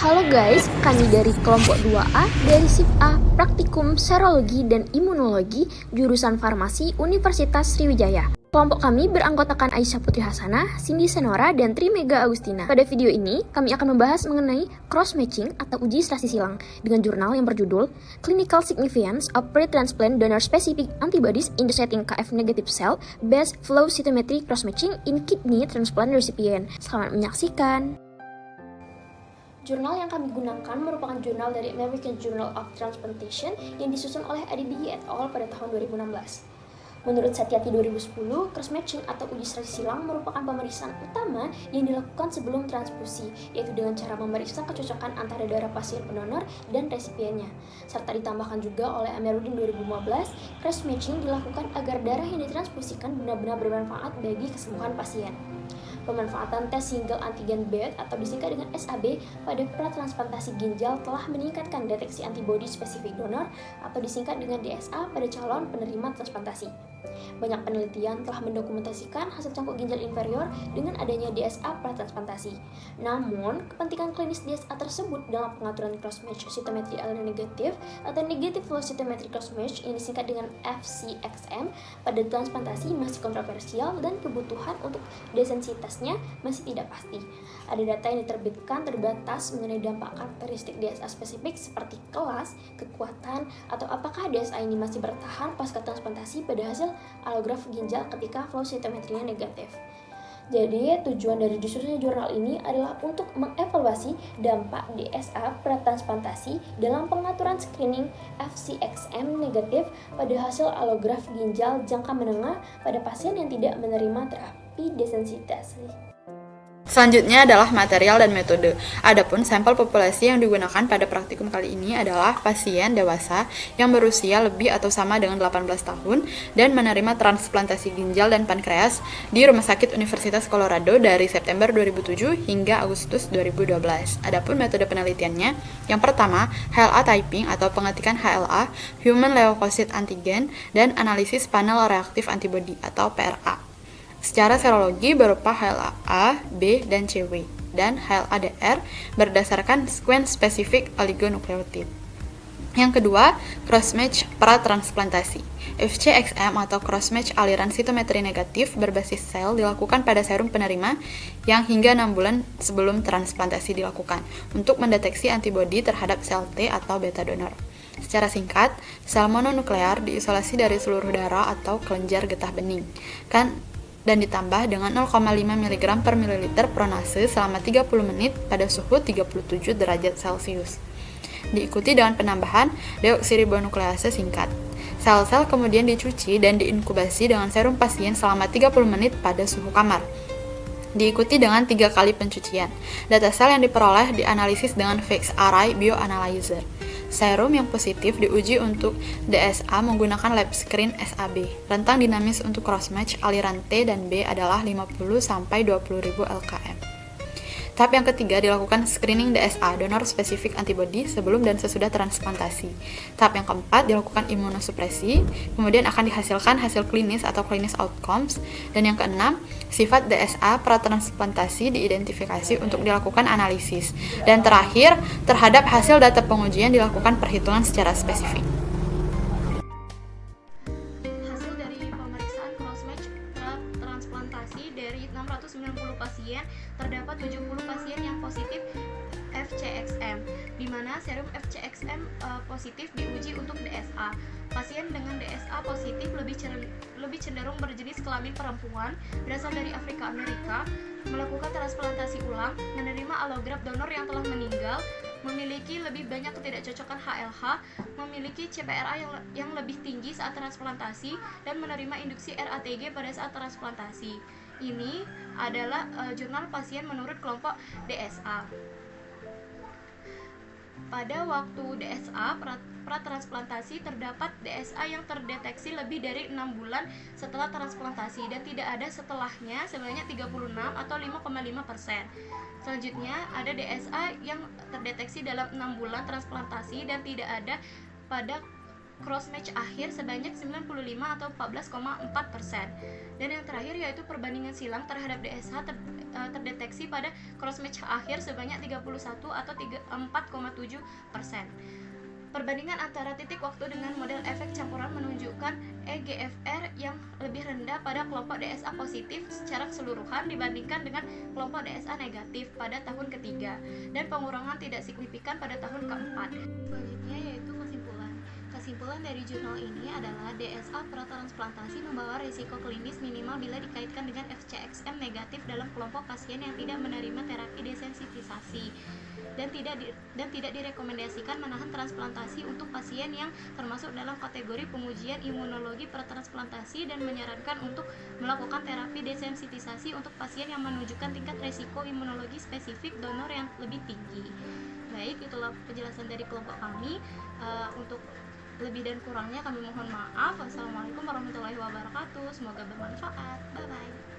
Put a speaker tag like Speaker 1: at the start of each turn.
Speaker 1: Halo guys, kami dari kelompok 2A dari SIP A Praktikum Serologi dan Imunologi jurusan Farmasi Universitas Sriwijaya. Kelompok kami beranggotakan Aisyah Putri Hasanah, Cindy Senora, dan Tri Mega Agustina. Pada video ini, kami akan membahas mengenai cross-matching atau uji serasi silang dengan jurnal yang berjudul Clinical Significance of Pre-Transplant Donor-Specific Antibodies in the Setting KF-Negative Cell Based Flow Cytometry Cross-Matching in Kidney Transplant Recipient. Selamat menyaksikan. Jurnal yang kami gunakan merupakan jurnal dari American Journal of Transplantation yang disusun oleh Adibiyi et al. Pada tahun 2016. Menurut Satyati 2010, cross-matching atau uji serasi silang merupakan pemeriksaan utama yang dilakukan sebelum transfusi, yaitu dengan cara memeriksa kecocokan antara darah pasien pendonor dan resipiennya. Serta ditambahkan juga oleh Amerudin 2015, cross-matching dilakukan agar darah yang ditransfusikan benar-benar bermanfaat bagi kesembuhan pasien. Pemanfaatan tes single antigen BEAT atau disingkat dengan SAB pada pratransplantasi ginjal telah meningkatkan deteksi antibodi spesifik donor atau disingkat dengan DSA pada calon penerima transplantasi. Banyak penelitian telah mendokumentasikan hasil cangkok ginjal inferior dengan adanya DSA pratransplantasi. Namun, kepentingan klinis DSA tersebut dalam pengaturan cross-match cytometry aliran negatif atau negative flow cytometry cross-match yang disingkat dengan FCXM pada transplantasi masih kontroversial dan kebutuhan untuk desensitasnya masih tidak pasti. Ada data yang diterbitkan terbatas mengenai dampak karakteristik DSA spesifik seperti kelas, kekuatan, atau apakah DSA ini masih bertahan pasca transplantasi pada hasil alograf ginjal ketika flow cytometrinya negatif. Jadi, tujuan dari disusunnya jurnal ini adalah untuk mengevaluasi dampak DSA pratransplantasi dalam pengaturan screening FCXM negatif pada hasil alograf ginjal jangka menengah pada pasien yang tidak menerima terapi desensitasi.
Speaker 2: Selanjutnya adalah material dan metode. Adapun sampel populasi yang digunakan pada praktikum kali ini adalah pasien dewasa yang berusia lebih atau sama dengan 18 tahun dan menerima transplantasi ginjal dan pankreas di Rumah Sakit Universitas Colorado dari September 2007 hingga Agustus 2012. Adapun metode penelitiannya, yang pertama, HLA typing atau pengetikan HLA, Human Leukocyte Antigen, dan analisis panel reaktif antibody atau PRA. Secara serologi berupa HLA A, B, dan CW, dan HLA DR berdasarkan sequence spesifik oligonukleotid. Yang kedua, cross-match pratransplantasi. FCXM atau cross-match aliran sitometri negatif berbasis sel dilakukan pada serum penerima yang hingga 6 bulan sebelum transplantasi dilakukan untuk mendeteksi antibodi terhadap sel T atau beta donor. Secara singkat, sel mononuklear diisolasi dari seluruh darah atau kelenjar getah bening dan ditambah dengan 0,5 mg per mililiter pronase selama 30 menit pada suhu 37 derajat Celcius. Diikuti dengan penambahan deoksiribonuklease singkat. Sel-sel kemudian dicuci dan diinkubasi dengan serum pasien selama 30 menit pada suhu kamar. Diikuti dengan 3 kali pencucian. Data sel yang diperoleh dianalisis dengan fixed-array bioanalyzer. Serum yang positif diuji untuk DSA menggunakan lab screen SAB. Rentang dinamis untuk cross-match aliran T dan B adalah 50-20.000 LKM. Tahap yang ketiga dilakukan screening DSA, donor spesifik antibody, sebelum dan sesudah transplantasi. Tahap yang keempat dilakukan imunosupresi, kemudian akan dihasilkan hasil klinis atau klinis outcomes, dan yang keenam, sifat DSA pratransplantasi diidentifikasi untuk dilakukan analisis, dan terakhir, terhadap hasil data pengujian dilakukan perhitungan secara spesifik.
Speaker 3: Hasil dari pemeriksaan cross-match transplantasi dari 690 pasien, terdapat 70 pasien yang positif FCXM, di mana serum FCXM positif diuji untuk DSA. Pasien dengan DSA positif lebih cenderung berjenis kelamin perempuan, berasal dari Afrika Amerika, melakukan transplantasi ulang, menerima alograf donor yang telah meninggal, memiliki lebih banyak ketidakcocokan HLH, memiliki CPRA yang lebih tinggi saat transplantasi, dan menerima induksi RATG pada saat transplantasi. Ini adalah jurnal pasien menurut kelompok DSA. Pada waktu DSA pratransplantasi terdapat DSA yang terdeteksi lebih dari 6 bulan setelah transplantasi dan tidak ada setelahnya sebanyak 36 atau 5,5%. Selanjutnya ada DSA yang terdeteksi dalam 6 bulan transplantasi dan tidak ada pada cross match akhir sebanyak 95 atau 14,4%. Dan yang terakhir yaitu perbandingan silang terhadap DSH terdeteksi pada cross match akhir sebanyak 31 atau 4,7%. Perbandingan antara titik waktu dengan model efek campuran menunjukkan EGFR yang lebih rendah pada kelompok DSA positif secara keseluruhan dibandingkan dengan kelompok DSA negatif pada tahun ketiga, dan pengurangan tidak signifikan pada tahun keempat. Selanjutnya yaitu kesimpulan. Kesimpulan dari jurnal ini adalah DSA pratransplantasi membawa risiko klinis minimal bila dikaitkan dengan FCXM negatif dalam kelompok pasien yang tidak menerima terapi desensitisasi, dan tidak direkomendasikan menahan transplantasi untuk pasien yang termasuk dalam kategori pengujian imunologi pratransplantasi, dan menyarankan untuk melakukan terapi desensitisasi untuk pasien yang menunjukkan tingkat risiko imunologi spesifik donor yang lebih tinggi. Baik, itulah penjelasan dari kelompok kami. Untuk lebih dan kurangnya kami mohon maaf. Wassalamualaikum warahmatullahi wabarakatuh. Semoga bermanfaat. Bye bye.